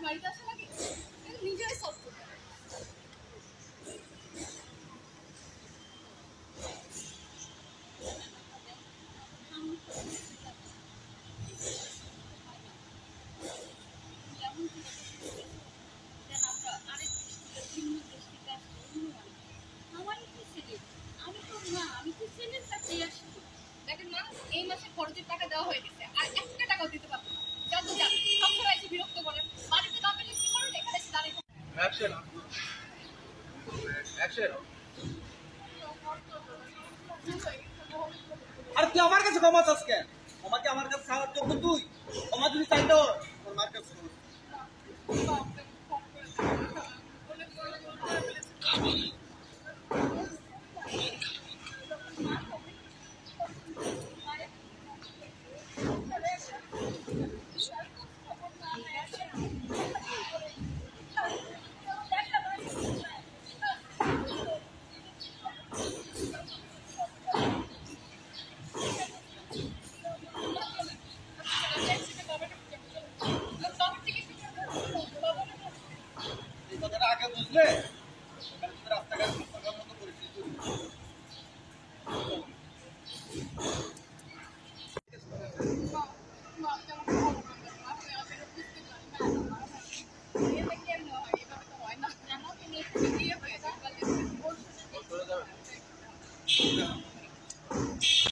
বাড়িতে আসা লাগে নিজেরাই সলভ করতে হবে। দেখেন না, এই মাসে খরচের টাকা দেওয়া হয়ে গেছে, আর একটা টাকাও দিতে পারবো না। যত যান সবসময় এসে বিরক্ত করেন, বাড়িতে না পেলে কি করেন, এখানে এসে দাঁড়িয়ে অ্যাকশন অ্যাকশন। আর তুই আমার কাছে ক্ষমা চাস কেন? আমাকে আমার কাছে সাহায্য তুই ক্ষমা যদি চাইতো